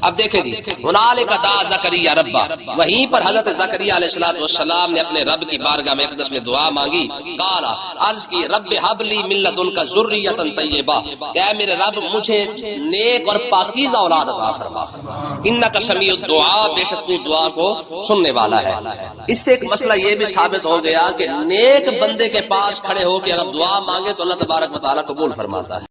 اب دیکھیں جی، ہنالک دعا زکریا ربہ، وہیں پر حضرت زکریا علیہ السلام نے اپنے رب کی بارگاہ میں اقدس میں دعا مانگی. قال، عرض کی، رب ہب لی من لدنک ذریۃ طیبہ، کہ اے میرے رب مجھے نیک اور پاکیزہ اولاد عطا فرما. انک سمیع الدعاء، بے شک تو دعا کو سننے والا ہے. اس سے ایک مسئلہ یہ بھی ثابت ہو گیا کہ نیک بندے کے پاس کھڑے ہو کے اگر دعا مانگے تو اللہ تبارک و تعالیٰ قبول فرماتا ہے.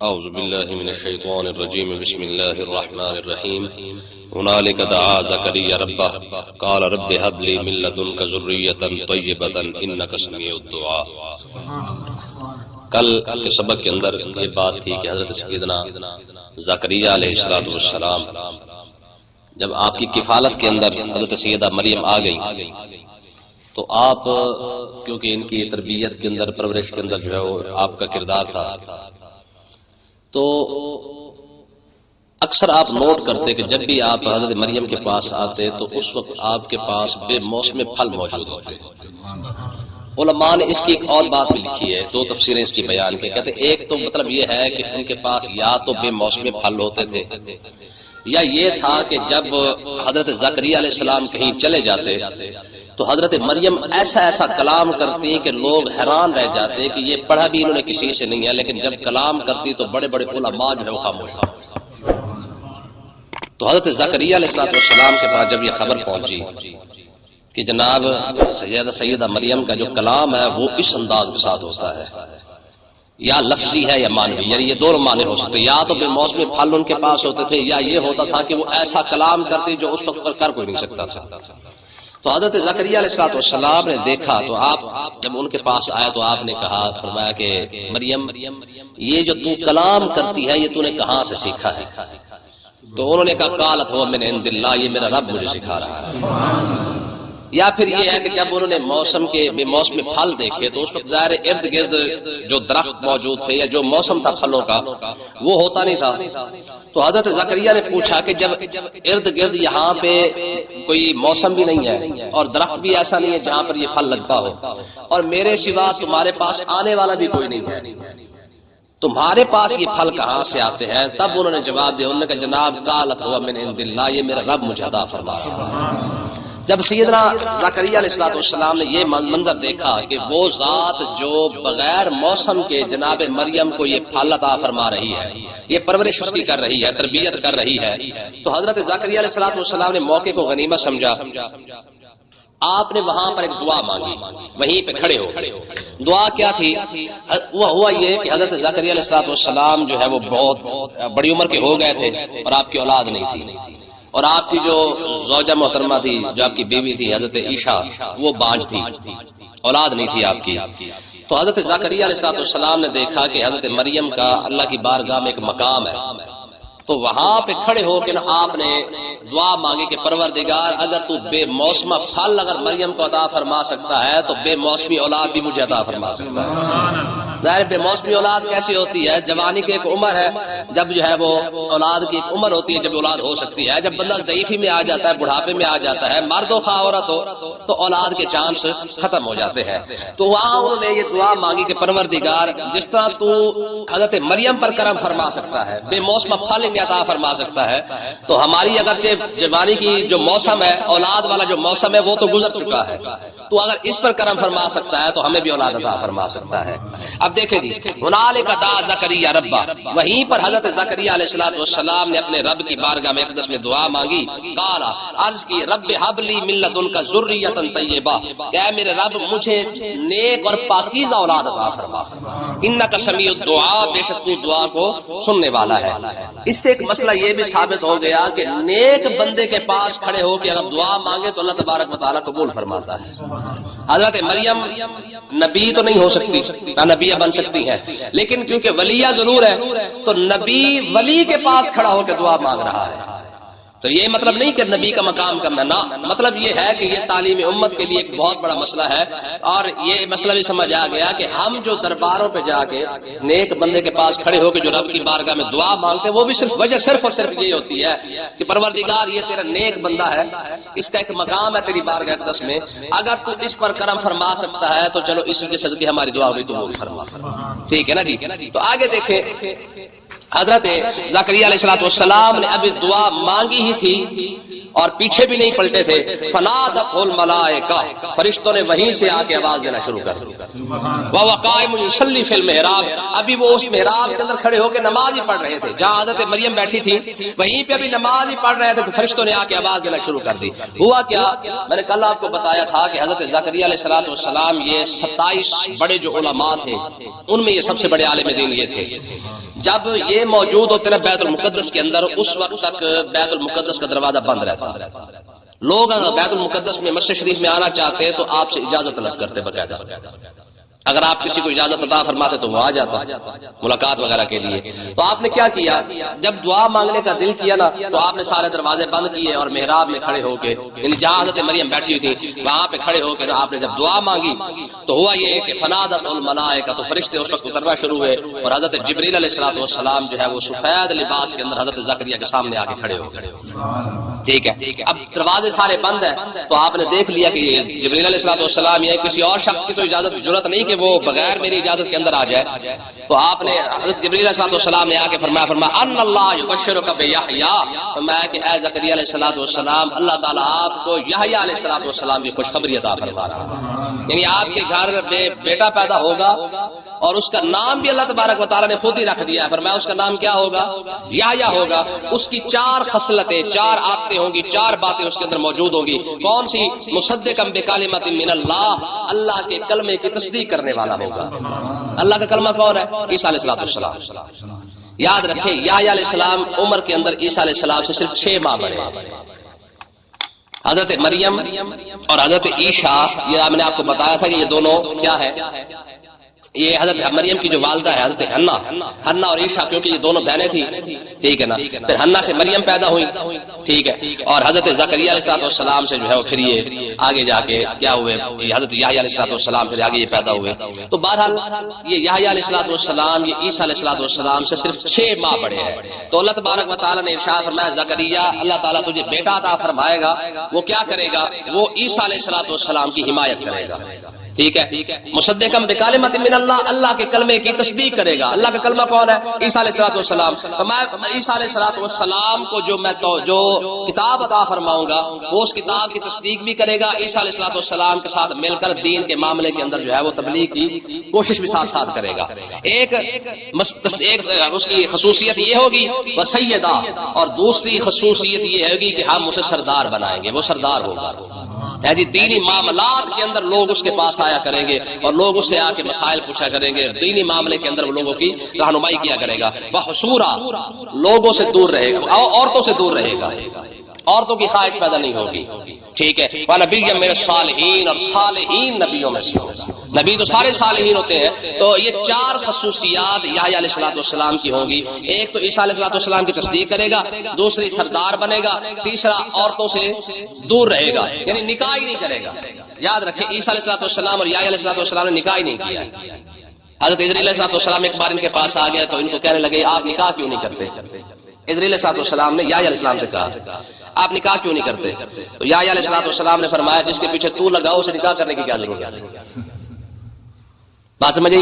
اعوذ باللہ من الشیطان الرجیم، بسم اللہ الرحمن الرحیم. ہنالک دعا زکریا ربہ قال رب ہب لی من لدنک ذریۃ طیبۃ انک سمیع الدعاء. کل کے سبق کے اندر یہ بات تھی کہ حضرت سیدنا زکریا علیہ السلام جب آپ کی کفالت کے اندر حضرت سیدہ مریم آ گئی تو آپ کیونکہ ان کی تربیت کے اندر، پرورش کے اندر جو ہے وہ آپ کا کردار تھا، تو اکثر آپ نوٹ کرتے کہ جب بھی آپ حضرت مریم کے پاس آتے تو اس وقت آپ کے پاس بے موسم پھل موجود ہوتے. علماء نے اس کی ایک اور بات بھی لکھی ہے، دو تفسیریں اس کی بیان کی. کہتے ایک تو مطلب یہ ہے کہ ان کے پاس یا تو بے موسم پھل ہوتے تھے، یا یہ تھا کہ جب حضرت زکریا علیہ السلام کہیں چلے جاتے تو حضرت مریم ایسا ایسا کلام کرتی کہ لوگ حیران رہ جاتے کہ یہ پڑھا بھی انہوں نے کسی سے نہیں ہے، لیکن جب کلام کرتی تو بڑے بڑے علماء جو ہے وہ خاموش. تو حضرت زکریا علیہ السلام کے پاس جب یہ خبر پہنچی کہ جناب سیدہ مریم کا جو کلام ہے وہ اس انداز کے ساتھ ہوتا ہے، یا لفظی ہے یا معنوی، یعنی یہ دونوں معنی ہو سکتے، یا تو بے موسمی پھل ان کے پاس ہوتے تھے، یا یہ ہوتا تھا کہ وہ ایسا کلام کرتے جو اس وقت پر کر کوئی نہیں سکتا تھا. تو حضرت زکریا علیہ السلام نے دیکھا تو آپ جب ان کے پاس آیا تو آپ نے کہا، فرمایا کہ مریم یہ جو تو کلام کرتی ہے یہ تو نے کہاں سے سیکھا ہے؟ تو انہوں نے کہا قالت هو من عند اللہ، یہ میرا رب مجھے سکھا رہا ہے. یا پھر یہ ہے کہ جب انہوں نے موسم کے بے موسمی پھل دیکھے تو اس وقت ظاہر ارد گرد جو درخت موجود تھے یا جو موسم تھا پھلوں کا وہ ہوتا نہیں تھا. تو حضرت زکریا نے پوچھا کہ جب ارد گرد یہاں پہ کوئی موسم بھی نہیں ہے اور درخت بھی ایسا نہیں ہے جہاں پر یہ پھل لگتا ہو، اور میرے سوا تمہارے پاس آنے والا بھی کوئی نہیں ہے، تمہارے پاس یہ پھل کہاں سے آتے ہیں؟ تب انہوں نے جواب دیا، انہوں نے کہا جناب قالت هو من عند اللہ، یہ میرا رب مجھے عطا فرما رہا ہے. جب سیدنا زکریا علیہ السلام نے یہ منظر دیکھا کہ وہ ذات جو بغیر موسم کے جناب مریم کو یہ پھل عطا فرما رہی ہے، یہ پرورش اس کی کر رہی ہے، تربیت کر رہی ہے، تو حضرت زکریا علیہ السلام نے موقع کو غنیمت سمجھا. آپ نے وہاں پر ایک دعا مانگی، وہیں پہ کھڑے ہو. دعا کیا تھی؟ ہوا یہ کہ حضرت زکریا علیہ السلام جو ہے وہ بہت بڑی عمر کے ہو گئے تھے اور آپ کی اولاد نہیں تھی، اور آپ کی جو زوجہ محترمہ تھی، جو آپ کی بیوی تھی حضرت عیشا، وہ بانجھ تھی، اولاد نہیں تھی آپ کی. تو حضرت زکریا علیہ السلام نے دیکھا کہ حضرت مریم کا اللہ کی بارگاہ میں ایک مقام ہے، تو وہاں پہ کھڑے ہو کے آپ نے دعا مانگی کہ پروردگار اگر تو بے موسمہ پھل اگر مریم کو عطا فرما سکتا ہے تو بے موسمی اولاد بھی مجھے عطا فرما سکتا ہے. ظاہر بے موسمی اولاد کیسی ہوتی ہے؟ جوانی کی ایک عمر ہے جب جو ہے وہ اولاد کی ایک عمر ہوتی ہے جب اولاد ہو سکتی ہے. جب بندہ ضعیفی میں آ جاتا ہے، بڑھاپے میں آ جاتا ہے، مرد و خواہ عورت ہو، تو اولاد کے چانس ختم ہو جاتے ہیں. تو وہاں انہوں نے یہ دعا مانگی کہ پروردگار جس طرح تو حضرت مریم پر کرم فرما سکتا ہے، بے موسمہ پھل انہیں عطا فرما سکتا ہے، تو ہماری اگرچہ جوانی کی جو موسم ہے، اولاد والا جو موسم ہے وہ تو گزر چکا ہے، تو اگر اس پر کرم فرما سکتا ہے تو ہمیں بھی اولاد عطا فرما سکتا ہے. اب دیکھیں جی، ہنالک دعا زکریا ربہ، وہیں پر حضرت زکریا علیہ السلام نے اپنے رب کی بارگاہ میں اقدس میں دعا مانگی. قال، عرض کی، رب ہب لی من لدنک ذریۃ طیبہ، کہ اے میرے رب مجھے نیک اور پاکیزہ اولاد عطا فرما. انک سمیع الدعاء، بے شک تو دعا کو سننے والا ہے. اس سے ایک مسئلہ یہ بھی ثابت ہو گیا کہ نیک بندے کے پاس کھڑے ہو کے اگر دعا مانگے تو اللہ تبارک و تعالیٰ قبول فرماتا ہے. حضرت مریم نبی تو نہیں ہو سکتی، نہ نبی بن سکتی ہیں، لیکن کیونکہ ولیہ ضرور ہے تو نبی ولی کے پاس کھڑا ہو کے دعا مانگ رہا ہے. تو یہ مطلب نہیں کہ نبی کا مقام کم ہے، نہ، مطلب یہ ہے کہ یہ تعلیم امت کے لیے ایک بہت بڑا مسئلہ ہے. اور یہ مسئلہ بھی سمجھ آ گیا کہ ہم جو درباروں پہ جا کے نیک بندے کے پاس کھڑے ہو کے جو رب کی بارگاہ میں دعا مانگتے ہیں وہ بھی صرف وجہ صرف اور صرف یہ ہوتی ہے کہ پروردگار یہ تیرا نیک بندہ ہے، اس کا ایک مقام ہے تیری بارگاہ اقدس میں، اگر تو اس پر کرم فرما سکتا ہے تو چلو اس کے صدقے ہماری دعا ہوئی تو وہ بھی فرما. ٹھیک ہے نا جی. تو آگے دیکھیں حضرت زکریا علیہ السلام نے ابھی دعا مانگی ہی تھی اور پیچھے بھی نہیں پلٹے تھے، فنادت الملائکہ، فرشتوں نے وہیں سے آ کے آواز دینا شروع کر دی، وَهُوَ قَائِمٌ يُصَلِّي فِي الْمِحْرَابِ، ابھی وہ اس محراب کے اندر کھڑے ہو کے نماز ہی پڑھ رہے تھے، جہاں حضرت مریم بیٹھی تھی وہیں پہ ابھی نماز ہی پڑھ رہے تھے تو فرشتوں نے آ کے آواز دینا شروع کر دی۔ ہوا کیا، میں نے کل آپ کو بتایا تھا کہ حضرت زکریا علیہ السلام یہ 27 بڑے جو علماء تھے ان میں یہ سب سے بڑے عالم دین یہ تھے۔ جب یہ موجود ہوتے نا بیت المقدس کے اندر، اس وقت تک بیت المقدس کا دروازہ بند رہتا، لوگ اگر بیت المقدس میں مسجد شریف میں آنا چاہتے ہیں تو آپ سے اجازت طلب کرتے باقاعدہ، اگر آپ کسی کو اجازت عطا فرماتے تو وہ آ جاتا ملاقات وغیرہ کے لیے۔ تو آپ نے کیا کیا، جب دعا مانگنے کا دل کیا نا تو آپ نے سارے دروازے بند کیے اور محراب میں کھڑے ہو کے، یعنی جہاں حضرت مریم بیٹھی ہوئی تھی وہاں پہ کھڑے ہو کے آپ نے جب دعا مانگی تو ہوا یہ کہ فنادت الملائکہ، تو فرشتے اس وقت اترنا شروع ہوئے اور حضرت جبریل علیہ السلام جو ہے وہ سفید لباس کے اندر حضرت زکریا کے سامنے آ کے کھڑے ہو گئے۔ ٹھیک ہے، اب دروازے سارے بند ہیں تو آپ نے دیکھ لیا کہ یہ جبریل علیہ السلام یا کسی اور شخص کی تو اجازت ضرورت نہیں کہ وہ بغیر میری اجازت کے اندر آ جائے، تو آپ نے حضرت جبریل علیہ السلام نے آ کے فرمایا ان اللہ یبشرک بیحییٰ، فرمایا کہ اے زکریا علیہ السلام اللہ تعالیٰ آپ کو یحییٰ علیہ السلام کی خوشخبری عطا فرما رہا ہے، یعنی آپ کے گھر میں بیٹا پیدا ہوگا اور اس کا نام بھی اللہ تبارک و تعالیٰ نے خود ہی رکھ دیا ہے، فرمایا اس کا نام کیا ہوگا، یحییٰ ہوگا۔ اس کی 4 خصلتیں، 4 عادتیں ہوں گی، 4 باتیں اس کے اندر موجود ہوں گی۔ کون سی؟ مصدقا بکلمۃ من اللہ، اللہ کے کلمے کی تصدیق کرنے والا ہوگا۔ اللہ کا کلمہ کون ہے؟ عیسیٰ علیہ السلام۔ یاد رکھیں یحییٰ علیہ السلام عمر کے اندر عیسیٰ علیہ السلام سے صرف 6 ماہ بڑے۔ حضرت مریم اور حضرت عیسیٰ، یہ میں نے آپ کو بتایا تھا کہ یہ دونوں کیا ہے، یہ حضرت مریم کی جو والدہ ہے حضرت حنا اور عیسیٰ، کیونکہ یہ دونوں بہنیں تھیں، ٹھیک ہے نا، پھر حنا سے مریم پیدا ہوئی، ٹھیک ہے، اور حضرت زکریا علیہ السلام سے جو ہے وہ پھر یہ آگے جا کے کیا ہوئے، یہ حضرت یحییٰ علیہ السلام پھر آگے یہ پیدا ہوئے۔ تو بہرحال یہ یحییٰ علیہ السلام یہ عیسیٰ علیہ السلام سے صرف 6 ماہ بڑے ہیں۔ تو اللہ تبارک و تعالیٰ نے ارشاد فرمایا زکریا اللہ تعالیٰ تجھے بیٹا عطا فرمائے گا، وہ کیا کرے گا، وہ عیسیٰ علیہ السلام کی حمایت کرے گا، ٹھیک ہے، مصدقا بکلمۃ من اللہ، اللہ کے کلمے کی تصدیق کرے گا۔ اللہ کا کلمہ کون ہے؟ عیسیٰ علیہ السلام۔ میں عیسیٰ علیہ السلام کو جو کتاب عطا فرماؤں گا وہ اس کتاب کی تصدیق بھی کرے گا، عیسیٰ علیہ السلام کے ساتھ مل کر دین کے معاملے کے اندر جو ہے وہ تبلیغ کی کوشش بھی ساتھ ساتھ کرے گا۔ ایک اس کی خصوصیت یہ ہوگی وہ سیدہ، اور دوسری خصوصیت یہ ہوگی کہ ہم اسے سردار بنائیں گے، وہ سردار ہوگا۔ جی دینی معاملات کے اندر لوگ اس کے پاس آیا کریں گے اور لوگ اس سے آ کے مسائل پوچھا کریں گے، دینی معاملے کے اندر وہ لوگوں کی رہنمائی کیا کرے گا۔ وحصورا، لوگوں سے دور رہے گا، عورتوں سے دور رہے گا، عورتوں کی خواہش پیدا نہیں ہوگی، ٹھیک ہے۔ وَنَبِيًّا مِّنَ الصَّالِحِينَ، اور صالحین نبیوں میں سے ہوگا، نبی تو سارے صالحین ہوتے ہیں۔ تو یہ 4 خصوصیات یحییٰ علیہ السلام کی ہوں گی۔ ایک تو عیسیٰ علیہ السلام کی تصدیق کرے گا، دوسری سردار بنے گا، تیسرا عورتوں سے دور رہے گا، یعنی نکاح ہی نہیں کرے گا۔ یاد رکھیں عیسیٰ علیہ السلام اور یحییٰ علیہ السلام نے نکاح ہی نہیں کیا۔ حضرت عزرائیل علیہ السلام ایک بار ان کے پاس آ گیا تو ان کو کہنے لگے آپ نکاح کیوں نہیں کرتے؟ عزرائیل علیہ السلام نے یحییٰ علیہ السلام سے کہا آپ نکاح کیوں نہیں کرتے؟ تو یحییٰ علیہ السلام نے فرمایا جس کے پیچھے تو لگا اسے نکاح کرنے کی کیا ضرورت ہے؟ بات سمجھے؟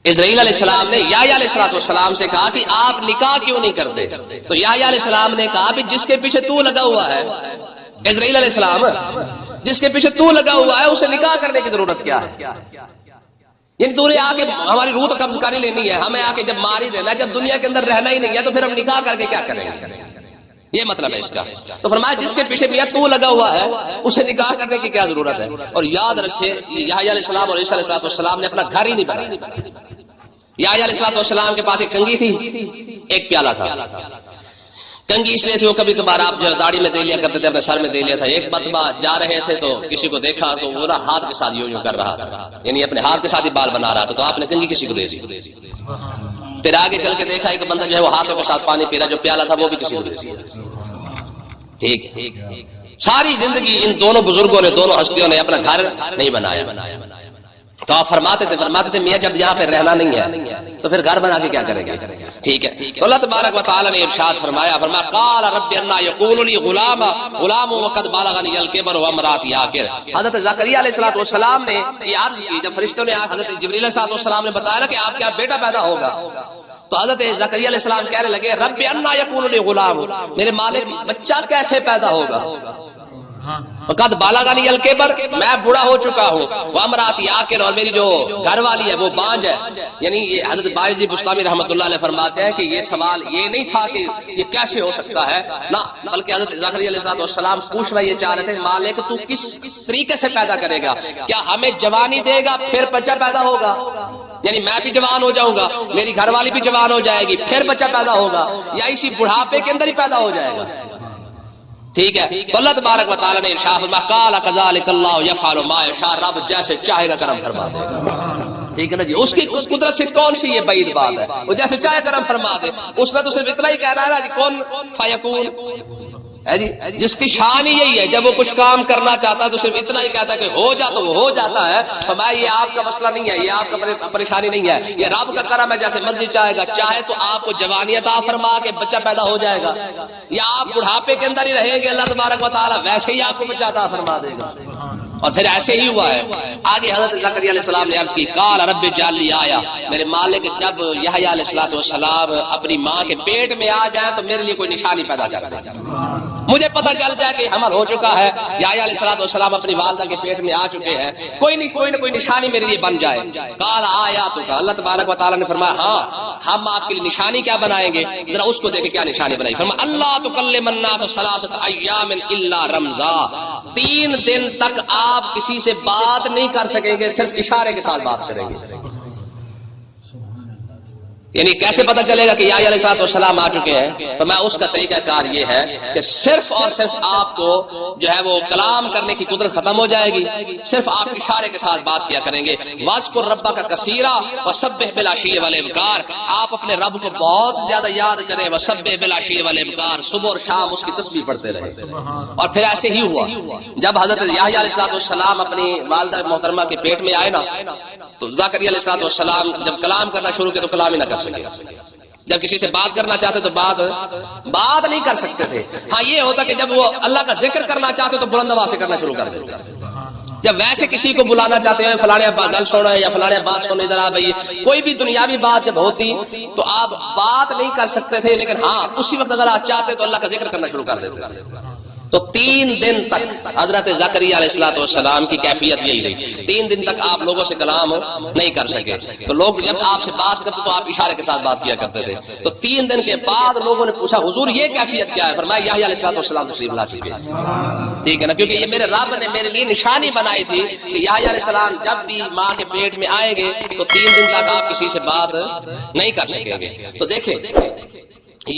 عزرائیل علیہ السلام نے یحییٰ علیہ السلام سے کہا کہ آپ نکاح کیوں نہیں کرتے؟ تو یحییٰ علیہ السلام نے کہا جس کے پیچھے تو لگا ہوا ہے، عزرائیل علیہ السلام جس کے پیچھے تو لگا ہوا ہے اسے نکاح کرنے کی ضرورت کیا ہے؟ یعنی تو نے آ کے ہماری روح تو قبض کاری لینی ہے، ہمیں آ کے جب مار ہی دینا ہے، جب دنیا کے اندر رہنا ہی نہیں ہے تو پھر ہم نکاح کر کے کیا کریں گے؟ یہ مطلب ہے اس کا۔ تو فرمایا جس کے پیچھے میاں تو لگا ہوا ہے اسے نکاح کرنے کی کیا ضرورت ہے؟ اور یاد رکھے یحییٰ علیہ السلام اور عیسیٰ علیہ السلام نے اپنا گھر ہی نہیں بنایا۔ یحییٰ علیہ السلام کے پاس ایک کنگھی تھی، ایک پیالہ تھا۔ کنگھی اس لیے تھی وہ کبھی کبھار آپ جو داڑھی میں دے لیا کرتے تھے، اپنے سر میں دے لیا تھا۔ ایک مرتبہ جا رہے تھے تو کسی کو دیکھا تو وہ ہاتھ کے ساتھ یوں کر رہا تھا، یعنی اپنے ہاتھ کے ساتھ ہی بال بنا رہا تھا، تو آپ نے کنگھی کسی کو دے دی۔ پھر آگے چل کے دیکھا ایک بندہ جو ہے وہ ہاتھوں کے ساتھ پانی پی رہا، جو پیالہ تھا وہ بھی کسی کو دے دیا۔ ٹھیک ہے، ساری زندگی ان دونوں بزرگوں نے، دونوں ہستیوں نے اپنا گھر نہیں بنایا۔ تو آپ فرماتے تھے میاں جب یہاں پہ رہنا نہیں ہے تو پھر گھر بنا کے کیا کریں گے؟ ٹھیک ہے۔ تو اللہ تبارک و تعالی نے ارشاد فرمایا قال رب انا یقول لی غلام وقد بلغنی الکبر وامرأتی عاقر۔ حضرت زکریا علیہ السلام نے یہ عرض کی جب فرشتوں نے حضرت جبرائیل علیہ السلام نے بتایا کہ آپ کے بیٹا پیدا ہوگا، تو حضرت زکریا علیہ السلام کہنے لگے رب انا یکون لی غلام، میرے مالک بچہ کیسے پیدا ہوگا، وقد بالغنی الکبر، میں بوڑھا ہو چکا ہوں، وامراتی عاقر، اور میری جو گھر والی ہے وہ بانج ہے۔ یعنی یہ حضرت باعث بستامی رحمۃ اللہ علیہ فرماتے ہیں کہ یہ سوال یہ نہیں تھا کہ یہ کیسے ہو سکتا ہے، نہ بلکہ حضرت زکریا علیہ السلام پوچھنا یہ چاہ رہے تھے مالک تو کس طریقے سے پیدا کرے گا، کیا ہمیں جوانی دے گا پھر بچہ پیدا ہوگا، یعنی میں بھی جوان ہو جاؤں گا، میری گھر والی بھی جوان ہو جائے گی، پھر بچہ پیدا ہوگا، یا اسی بڑھاپے کے اندر ہی پیدا ہو جائے گا؟ ٹھیک ہے، تو اللہ تبارک و تعالی نے ارشاد فرمایا قال کذالک اللہ یفعل ما یشاء، رب جیسے چاہے گا کرم فرما دے گا۔ ٹھیک ہے نا جی، اس کی اس قدرت سے کون سی یہ بعید بات ہے، وہ جیسے چاہے کرم فرما دے۔ اس نے تو صرف اتنا ہی کہنا ہے نا جی کون فیکون ہے جی، جس کی شان ہی یہی ہے، جب وہ کچھ کام کرنا چاہتا ہے تو صرف اتنا ہی کہتا ہے کہ ہو جا تو وہ ہو جاتا ہے۔ فرمایا یہ آپ کا مسئلہ نہیں ہے، یہ آپ کا پریشانی نہیں ہے، یہ رب کا کرم ہے، جیسے مرضی چاہے گا، چاہے تو آپ کو جوانی عطا فرما کے بچہ پیدا ہو جائے گا، یا آپ بڑھاپے کے اندر ہی رہیں گے، اللہ تبارک و تعالیٰ ویسے ہی آپ کو بچہ عطا فرما دے گا۔ اور پھر ایسے ہی ہوا ہے۔ آگے حضرت زکریا علیہ السلام نے عرض کی قال رب اجعل لی آیا، میرے مالک جب یحییٰ علیہ السلام اپنی ماں کے پیٹ میں آ جائیں تو میرے لیے کوئی نشانی پیدا کر دے، مجھے پتہ چل جائے کہ حمل ہو چکا ہے، یحییٰ علیہ السلام اپنی والدہ کے پیٹ میں آ چکے ہیں، کوئی نہ کوئی نشانی میرے لیے بن جائے۔ قال آیاتک، اللہ تبارک و تعالیٰ نے فرمایا ہاں ہم آپ کے لیے نشانی کیا بنائیں گے، ذرا اس کو دیکھیں کیا نشانی بنائی۔ فرمایا اللہ تکلم الناس ثلاثۃ ایام الا رمزا، 3 دن تک آپ کسی سے بات نہیں کر سکیں گے، صرف اشارے کے ساتھ بات کریں گے۔ یعنی کیسے پتہ چلے گا کہ یحییٰ علیہ السلام آ چکے ہیں؟ تو میں اس کا طریقہ کار یہ ہے کہ صرف اور صرف آپ کو جو ہے وہ کلام کرنے کی قدرت ختم ہو جائے گی، صرف آپ اشارے کے ساتھ بات کیا کریں گے۔ واذکر ربک کثیرا وسبح بالعشی والابکار، آپ اپنے رب کو بہت زیادہ یاد کریں، وسبح بالعشی والابکار، صبح اور شام اس کی تسبیح پڑھتے رہیں۔ اور پھر ایسے ہی ہوا، جب حضرت یحییٰ علیہ السلام اپنی والدہ محترمہ کے پیٹ میں آئے نا تو زکریا علیہ السلام جب کلام کرنا شروع کیا تو کلام ہی نہ کر سکے، جب کسی سے بات کرنا چاہتے تو بات نہیں کر سکتے تھے۔ ہاں یہ ہوتا کہ جب وہ اللہ کا ذکر کرنا چاہتے تو بلند آواز سے کرنا شروع کر دیتے، جب ویسے کسی کو بلانا چاہتے ہیں فلانے گل سنو یا فلانے بات سنو ادھر آ بھائی، کوئی بھی دنیاوی بات جب ہوتی تو آپ بات نہیں کر سکتے تھے، لیکن ہاں اسی وقت اگر آپ چاہتے تو اللہ کا ذکر کرنا شروع کر دیتے تھے۔ تو 3 دن تک حضرت زکریا علیہ السلام کی کیفیت یہی رہی، 3 دن تک آپ لوگوں سے کلام نہیں کر سکے۔ تو لوگ جب آپ سے بات کرتے تو آپ اشارے کے ساتھ بات کیا کرتے تھے۔ تو 3 دن کے بعد لوگوں نے پوچھا حضور یہ کیفیت کیا ہے؟ فرمایا یحییٰ علیہ السلام تشریف لا چکے، ٹھیک ہے نا، کیونکہ یہ میرے رب نے میرے لیے نشانی بنائی تھی کہ یحییٰ علیہ السلام جب بھی ماں کے پیٹ میں آئیں گے تو 3 دن تک آپ کسی سے بات نہیں کر سکیں گے۔ تو دیکھیں